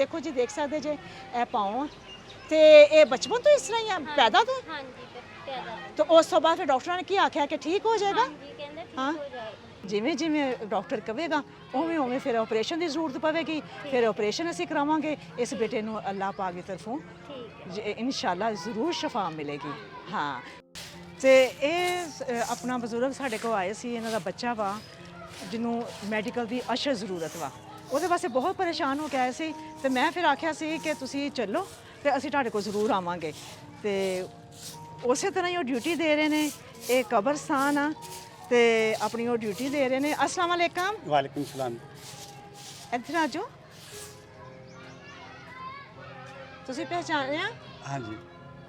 देखो जी देख सकते जे ए पाँव ते ये बचपन तो इस तरह ही है पैदा तो हाँ जी पैदा तो उस तो बाद फिर डॉक्टर ने की आख्या कि ठीक हो जाएगा हाँ जी कहते ठीक हाँ हो जाएगा जिमें जिमें डॉक्टर कहेगा उवें उवें फिर ऑपरेशन की जरूरत पवेगी फिर ऑपरेशन असीं करावांगे इस बेटे नूं अल्लाह पाक की तरफों ठीक है इंशाल्लाह ज़रूर शफा मिलेगी हाँ ਤੇ ਇਹ ਆਪਣਾ ਬਜ਼ੁਰਗ ਸਾਡੇ ਕੋਲ ਆਏ ਸੀ ਇਹਨਾਂ ਦਾ ਬੱਚਾ ਵਾ ਜਿਹਨੂੰ ਮੈਡੀਕਲ ਦੀ ਅਸ਼ਰ ਜ਼ਰੂਰਤ ਵਾ ਉਹਦੇ ਵਾਸਤੇ ਬਹੁਤ ਪਰੇਸ਼ਾਨ ਹੋ ਕੇ ਆਏ ਸੀ ਤੇ ਮੈਂ ਫਿਰ ਆਖਿਆ ਸੀ ਕਿ ਤੁਸੀਂ ਚੱਲੋ ਤੇ ਅਸੀਂ ਤੁਹਾਡੇ ਕੋਲ ਜ਼ਰੂਰ ਆਵਾਂਗੇ ਤੇ ਉਸੇ ਤਰ੍ਹਾਂ ਹੀ ਉਹ ਡਿਊਟੀ ਦੇ ਰਹੇ ਨੇ ਇਹ ਕਬਰਸਤਾਨ ਆ ਤੇ ਆਪਣੀ ਉਹ ਡਿਊਟੀ ਦੇ ਰਹੇ ਨੇ ਅਸਲਾਮ ਵਾਲੇਕਮ वालेकुम सलाम ਇੱਧਰ ਆ ਜਾਓ ਤੁਸੀਂ ਪਹਿਚਾਣਿਆ हाँ जी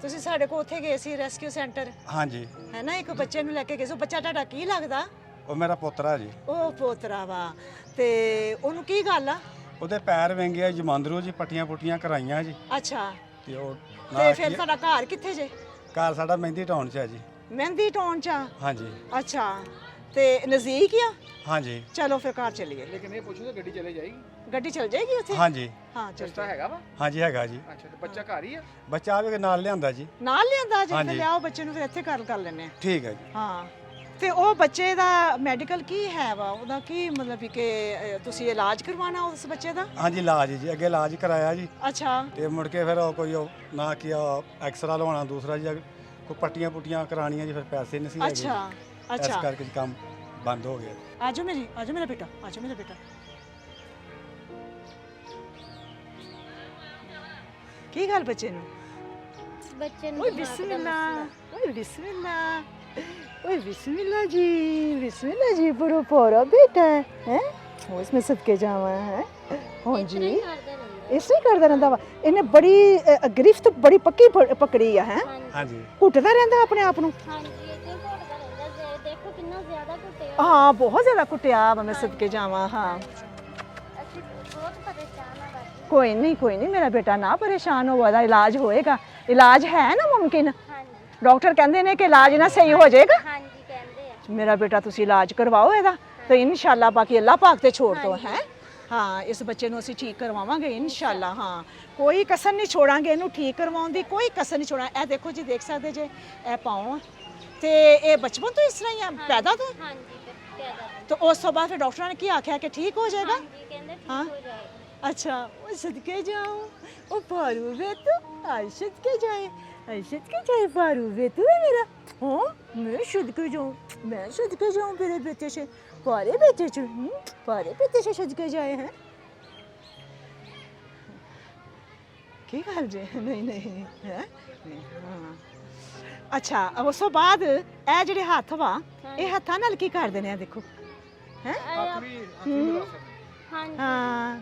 ਤੁਸੀਂ ਸਾਡੇ ਕੋਲ ਉੱਥੇ ਗਏ ਸੀ ਰੈਸਕਿਊ ਸੈਂਟਰ हाँ जी ਹੈ ਨਾ ਇੱਕ ਬੱਚੇ ਨੂੰ ਲੈ ਕੇ ਗਏ ਸੀ ਉਹ ਬੱਚਾ ਤੁਹਾਡਾ ਕੀ ਲੱਗਦਾ ਉਹ ਮੇਰਾ ਪੋਤਰਾ ਜੀ ਉਹ ਪੋਤਰਾ ਵਾ ਤੇ ਉਹਨੂੰ ਕੀ ਗੱਲ ਆ ਉਹਦੇ ਪੈਰ ਵਿੰਗੇ ਜਮਾਂਦਰੂ ਜੀ ਪੱਟੀਆਂ ਪੁੱਟੀਆਂ ਕਰਾਈਆਂ ਜੀ ਅੱਛਾ ਤੇ ਉਹ ਤੇ ਨਾਲ ਫਿਰ ਤੁਹਾਡਾ ਘਰ ਕਿੱਥੇ ਜੇ ਘਰ ਸਾਡਾ ਮਹਿੰਦੀ ਟਾਊਨ 'ਚ ਹੈ ਜੀ ਮਹਿੰਦੀ ਟਾਊਨ ਚ ਆ? हाँ जी ਅੱਛਾ ਤੇ ਨਜ਼ਦੀਕ ਹੀ ਆ हाँ जी ਚਲੋ ਫਿਰ ਘਰ ਚੱਲੀਏ ਲੇਕਿਨ ਇਹ ਪੁੱਛੋ ਤਾਂ ਗੱਡੀ ਚਲੇ ਜਾਏਗੀ ਗੱਡੀ ਚੱਲ ਜਾਏਗੀ ਉੱਥੇ हाँ जी ਹਾਂ ਚੱਲ ਰਸਤਾ ਹੈਗਾ ਵਾ हाँ जी हैगा जी ਅੱਛਾ ਤੇ ਬੱਚਾ ਘਰ ਹੀ ਆ ਬੱਚਾ ਆਵੇ ਨਾਲ ਲਿਆਂਦਾ ਜੀ ਨਾਲ ਲਿਆਂਦਾ ਜੇ ਹਾਂਜੀ। ਫਿਰ ਲਿਆਓ ਬੱਚੇ ਨੂੰ ਫਿਰ ਇੱਥੇ ਗੱਲ ਕਰ ਲੈਣੇ ਠੀਕ ਹੈ ਜੀ ਹਾਂ ਤੇ ਉਹ ਬੱਚੇ ਦਾ ਮੈਡੀਕਲ ਕੀ ਹੈ ਵਾ ਉਹਦਾ ਕੀ ਮਤਲਬ ਵੀ ਕਿ ਤੁਸੀਂ ਇਲਾਜ ਕਰਵਾਉਣਾ ਉਸ ਬੱਚੇ ਦਾ हाँ जी इलाज जी अगे इलाज कराया जी ਅੱਛਾ ਤੇ ਮੁੜ ਕੇ ਫਿਰ ਉਹ ਕੋਈ ਉਹ ਨਾ ਕੀ ਐਕਸਰਾ ਲਵਾਉਣਾ ਦੂਸਰਾ ਜੀ ਕੋਈ ਪੱਟੀਆਂ ਪੁੱਟੀਆਂ ਕਰਾਉਣੀਆਂ ਜੀ ਫਿਰ ਪੈਸੇ ਨਹੀਂ ਸੀ ਹੈਗੇ ਜੀ। ਅੱਛਾ ਇਸ ਅੱਛਾ ਕਰਕੇ ਜੀ ਕੰਮ ਬੰਦ ਹੋ ਗਿਆ ਆਜੋ ਮੇਰਾ ਬੇਟਾ ਆਜੋ ਮੇਰਾ ਬੇਟਾ ਕੀ ਗੱਲ ਬੱਚੇ ਨੂੰ ਬੱਚੇ ਨੂੰ ਓਏ ਦਿਮਾਗ ਦਾ ਬਿਸਮਿल्ला ਮਸਲਾ। ਓਏ ਬਿਸਮਿल्ला ओए बिस्मिल्लाह जी बड़ो प्यारा बेटा है वो इसमें सबके जावा है हाँ ਇਸ जी ਤਰ੍ਹਾਂ ਹੀ ਕਰਦਾ ਰਹਿੰਦਾ इसे करदा रहंदा वा इन्हें बड़ी गिरफ्त बड़ी पक्की पकड़ी है हैं ਹਾਂਜੀ हाँ जी घुटदा रहंदा अपने आप नु ਹਾਂਜੀ ਇੱਥੇ ਘੁੱਟਦਾ ਰਹਿੰਦਾ ਦੇਖੋ ਕਿੰਨਾ ਜ਼ਿਆਦਾ ਘੁੱਟਿਆ हाँ बहुत ज्यादा कुटिया वा मैं सदके जावा हाँ ਅਸੀਂ ਬਹੁਤ ਪਰੇਸ਼ਾਨ ਆ ਬਾਕੀ कोई नहीं मेरा बेटा ना परेशान हो वादा इलाज होएगा इलाज है ना मुमकिन ਹਾਂਜੀ डॉक्टर कहंदे ने कि इलाज ना सही हो जाएगा ਹਾਂਜੀ ਕਹਿੰਦੇ ਆ मेरा बेटा तुसी इलाज करवाओ ਇਹਦਾ ਤੇ ਇਨਸ਼ਾਅੱਲਾ ਬਾਕੀ ਅੱਲਾਹ ਪਾਕ ਤੇ ਛੋੜ ਦੋ ਹੈ ਹਾਂ ਇਸ ਬੱਚੇ ਨੂੰ ਅਸੀਂ ਠੀਕ ਕਰਵਾਵਾਂਗੇ ਇਨਸ਼ਾਅੱਲਾ ਹਾਂ ਕੋਈ ਕਸਰ ਨਹੀਂ ਛੋੜਾਂਗੇ ਇਹਨੂੰ ਠੀਕ ਕਰਵਾਉਣ ਦੀ ਕੋਈ ਕਸਰ ਨਹੀਂ ਛੋੜਾਂ ਇਹ ਦੇਖੋ ਜੀ ਦੇਖ ਸਕਦੇ ਜੇ ਇਹ ਪਾਉ ਤੇ ਇਹ ਬਚਪਨ ਤੋਂ ਇਸ ਤਰ੍ਹਾਂ ਹੀ ਆ ਪੈਦਾ ਤੋਂ ਹਾਂਜੀ ਪੈਦਾ ਤੇ ਉਸ ਤੋਂ ਬਾਅਦ ਫਿਰ ਡਾਕਟਰਾਂ ਨੇ ਕੀ ਆਖਿਆ ਕਿ ਠੀਕ ਹੋ ਜਾਏਗਾ ਹਾਂਜੀ ਕਹਿੰਦੇ ਠੀਕ हाँ। ਹੋ ਜਾਏਗਾ अच्छा वो सदके जाओ वो पारू वे तो आयशत के जाए पारू वे तो है मेरा हाँ मैं सदके जाऊँ मेरे बेटे से पारे बेटे से सदके जाए हैं की गल जे नहीं है हाँ अच्छा अब उस तो बाद ए ਜਿਹੜੇ ਹੱਥ ਵਾ ਇਹ ਹੱਥਾਂ ਨਾਲ ਕੀ ਕਰਦੇ ਨੇ ਆ ਦੇਖੋ ਹੈ ਹੱਥ ਵੀ ਮੁਤਾਸਰ ਹਾਂਜੀ ਹਾਂ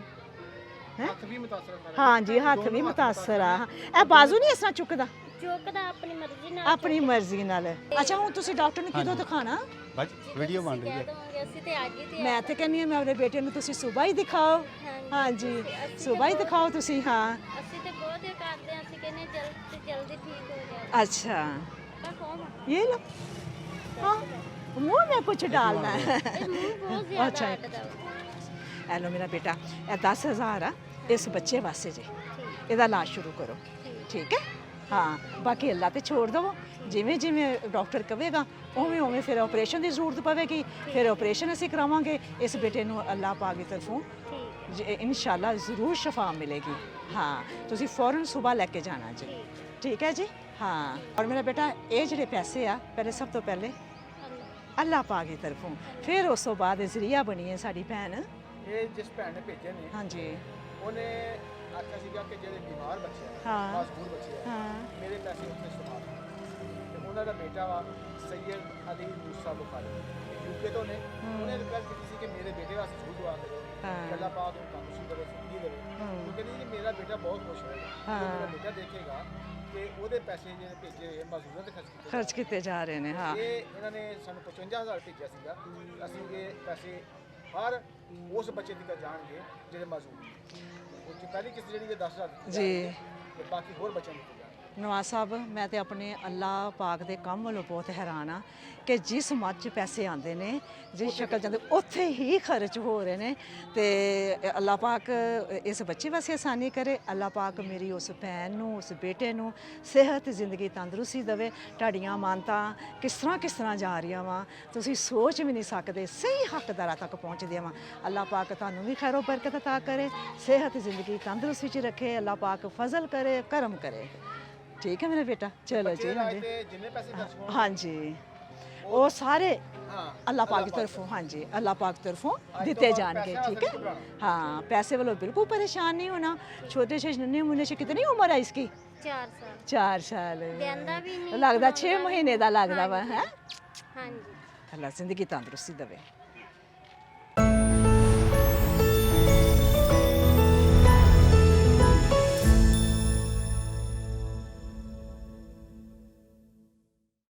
ਹੱਥ ਵੀ ਮੁਤਾਸਰ ਕਰ हाँ जी हाथ भी मुतासर आ ए बाजू नहीं इस तरह चुकदा ਚੁੱਕਦਾ ਆਪਣੀ ਮਰਜ਼ੀ ਨਾਲ अपनी मर्जी नाल अच्छा हूँ तुसी डॉक्टर ਨੂੰ ਕਿਦੋਂ ਦਿਖਾਣਾ ਬਸ ਵੀਡੀਓ ਬਣ ਰਹੀ ਕਹਿ ਹੈ ਦਵਾਂਗੇ ਅਸੀਂ ਤੇ ਅੱਜ ਹੀ ਤੇ ਮੈਂ ਤੇ ਕਹਿੰਨੀ ਆ ਮੈਂ ਆਪਣੇ ਬੇਟੇ ਨੂੰ ਤੁਸੀਂ ਸਵੇਰ ਹੀ ਦਿਖਾਓ हाँ जी ਸਵੇਰ ਹੀ ਦਿਖਾਓ ਤੁਸੀਂ हाँ ਅਸੀਂ ਤੇ ਬਹੁਤ ਇਹ ਕਰਦੇ ਹਾਂ ਅਸੀਂ ਕਹਿੰਦੇ ਜਲਦੀ ਤੋਂ ਜਲਦੀ ਠੀਕ ਹੋ ਜਾਏ अच्छा ਪਰ ਕੌਣ ये लो हाँ मुंह में कुछ डालना है ਇਹ ਮੂੰਹ ਬਹੁਤ ਜ਼ਿਆਦਾ ਅੱਛਾ। ਅੱਡਦਾ ਵਾ। ए लो मेरा बेटा ए 10,000 आ इस बच्चे वास्ते जे ਇਹਦਾ ਇਲਾਜ ਸ਼ੁਰੂ ਕਰੋ ਠੀਕ ਹੈ ਹਾਂ ਬਾਕੀ ਅੱਲਾ ਤੇ ਛੋੜ ਦਵੋ ਜਿਵੇਂ ਜਿਵੇਂ ਡਾਕਟਰ ਕਹੇਗਾ ਉਵੇਂ ਉਵੇਂ ਫਿਰ ਆਪਰੇਸ਼ਨ ਦੀ ਜ਼ਰੂਰਤ ਪਵੇਗੀ ਫਿਰ ਆਪਰੇਸ਼ਨ ਅਸੀਂ ਕਰਾਵਾਂਗੇ ਇਸ ਬੇਟੇ ਨੂੰ ਅੱਲਾ ਪਾਕ ਦੀ ਤਰਫੋਂ ਠੀਕ ਇਨਸ਼ਾਅੱਲਾ ਜ਼ਰੂਰ ਸ਼ਫਾ ਮਿਲੇਗੀ ਹਾਂ ਤੁਸੀਂ ਫੌਰਨ ਸਵੇਰ ਲੈ ਕੇ ਜਾਣਾ ਜੀ ਠੀਕ ਹੈ ਜੀ ਹਾਂ ਔਰ ਮੇਰਾ ਬੇਟਾ ਇਹ ਜਿਹੜੇ ਪੈਸੇ ਆ ਪਹਿਲੇ ਸਭ ਤੋਂ ਪਹਿਲੇ ਅੱਲਾ ਪਾਕ ਦੀ ਤਰਫੋਂ ਫਿਰ ਉਸ ਤੋਂ ਬਾਅਦ ਜ਼ਰੀਆ ਬਣੀ ਹੈ ਸਾਡੀ ਭੈਣ ਇਹ ਜਿਸ ਭੈਣ ਨੇ ਭੇਜੇ ਨੇ ਹਾਂਜੀ ਉਹਨੇ ਆਖਿਆ ਸੀਗਾ ਕਿ ਜਿਹੜੇ ਬਿਮਾਰ ਬੱਚੇ ਆ ਹਾਂ। ਮਜਬੂਰ ਬੱਚੇ ਆ ਹਾਂ ਮੇਰੇ ਪੈਸੇ ਉੱਥੇ ਇਸਤੇਮਾਲ ਤੇ ਉਹਨਾਂ ਦਾ ਬੇਟਾ ਵਾ ਸੈਯਦ ਅਲੀ ਮੂਸਾ ਬੁਖਾਰੀ ਯੂਕੇ ਤੋਂ ਨੇ ਉਹਨੇ ਰਿਕਵੈਸਟ ਕੀਤੀ ਸੀ ਕਿ ਮੇਰੇ ਬੇਟੇ ਵਾਸਤੇ ਜ਼ਰੂਰ ਦੁਆ ਕਰੋ ਹਾਂ। ਅੱਲਾਹ ਪਾਕ ਨੂੰ ਤੰਦਰੁਸਤੀ ਦੇਵੇ ਜ਼ਿੰਦਗੀ ਦੇਵੇ ਉਹ ਕਹਿੰਦੀ ਕਿ ਮੇਰਾ ਬੇਟਾ ਬਹੁਤ ਖੁਸ਼ ਹੋਏਗਾ ਜਦੋਂ ਮੇਰਾ ਬੇਟਾ ਦੇਖੇਗਾ ਕਿ ਉਹਦੇ ਪੈਸੇ ਜਿਹੜੇ ਭੇਜੇ ਹੋਏ ਮਜ਼ਦੂਰਾਂ ਤੇ ਖਰਚ ਕੀਤੇ ਜਾ ਰਹੇ ਨੇ ਹਾਂ ਇਹ ਇਹਨਾਂ ਨੇ ਸਾਨੂੰ 55000 ਭੇਜਿਆ ਸੀਗਾ ਅਸੀਂ ਇਹ ਪੈਸੇ ਹਰ ਉਸ ਬੱਚੇ ਦੀ ਜਾਣਗੇ ਜਿਹੜੇ ਮਜ਼ਦੂਰ ਉਹ 'ਚ ਪਹਿਲੀ ਕਿਸ਼ਤ ਜਿਹੜੀ ਹੈ 10,000 ਦਿੱਤੀ ਜੀ ਜਾਏਗੀ ਤੇ ਬਾਕੀ ਹੋਰ ਬੱਚਿਆਂ ਨੂੰ ਦਿੱਤੀ ਜਾਣਗੇ ਨਵਾਜ਼ ਸਾਹਿਬ ਮੈਂ ਤੇ ਆਪਣੇ ਅੱਲਾਹ ਪਾਕ ਦੇ ਕੰਮ ਵੱਲੋਂ ਬਹੁਤ ਹੈਰਾਨ ਆ ਕਿ ਜਿਸ ਮੱਤ 'ਚ ਪੈਸੇ ਆਉਂਦੇ ਨੇ ਜਿਸ ਸ਼ਕਲ ਜਾਂਦੇ ਉੱਥੇ ਹੀ ਖਰਚ ਹੋ ਰਹੇ ਨੇ। ਤੇ ਅੱਲਾਹ ਪਾਕ ਇਸ ਬੱਚੇ ਵਾਸਤੇ ਆਸਾਨੀ ਕਰੇ। ਅੱਲਾਹ ਪਾਕ ਮੇਰੀ ਉਸ ਭੈਣ ਨੂੰ, ਉਸ ਬੇਟੇ ਨੂੰ ਸਿਹਤ, ਜ਼ਿੰਦਗੀ, ਤੰਦਰੁਸਤੀ ਦੇਵੇ। ਤੁਹਾਡੀਆਂ ਮਾਨਤਾਂ ਕਿਸ ਤਰ੍ਹਾਂ ਜਾ ਰਹੀਆਂ ਵਾ, ਤੁਸੀਂ ਸੋਚ ਵੀ ਨਹੀਂ ਸਕਦੇ, ਸਹੀ ਹੱਕਦਾਰਾਂ ਤੱਕ ਪਹੁੰਚਦੀਆਂ ਵਾ। ਅੱਲਾਹ ਪਾਕ ਤੁਹਾਨੂੰ ਵੀ ਖੈਰੋ ਬਰਕਤ ਅਤਾ ਕਰੇ, ਸਿਹਤ, ਜ਼ਿੰਦਗੀ, ਤੰਦਰੁਸਤੀ 'ਚ ਰੱਖੇ। ਅੱਲਾਹ ਪਾਕ ਫਜ਼ਲ ਕਰੇ, ਕਰਮ ਕਰੇ। ਠੀਕ ਹੈ ਮੇਰਾ ਬੇਟਾ, ਚਲੋ ਜੀ। ਹਾਂਜੀ ਤੇ ਜਿੰਨੇ ਪੈਸੇ ਖਰਚ ਹੋਣ ਹਾਂਜੀ, ਉਹ ਸਾਰੇ ਹਾਂ ਅੱਲਾਹ ਪਾਕ ਦੀ ਤਰਫੋਂ, ਹਾਂਜੀ ਅੱਲਾਹ ਪਾਕ ਦੀ ਤਰਫੋਂ ਦਿੱਤੇ ਜਾਣਗੇ। ਠੀਕ है हाँ, पैसे वालों बिल्कुल परेशान नहीं होना। छोटे से नन्हे मुन्ने से कितनी उम्र है इसकी? 4 साल 4 साल ਕਹਿੰਦਾ ਵੀ ਨਹੀਂ लगता 6 ਖਵਾਉਂਦਾ ਵੀ महीने का लगता वा है। ਹਾਂਜੀ अल्लाह जिंदगी तंदुरुस्ती देवे।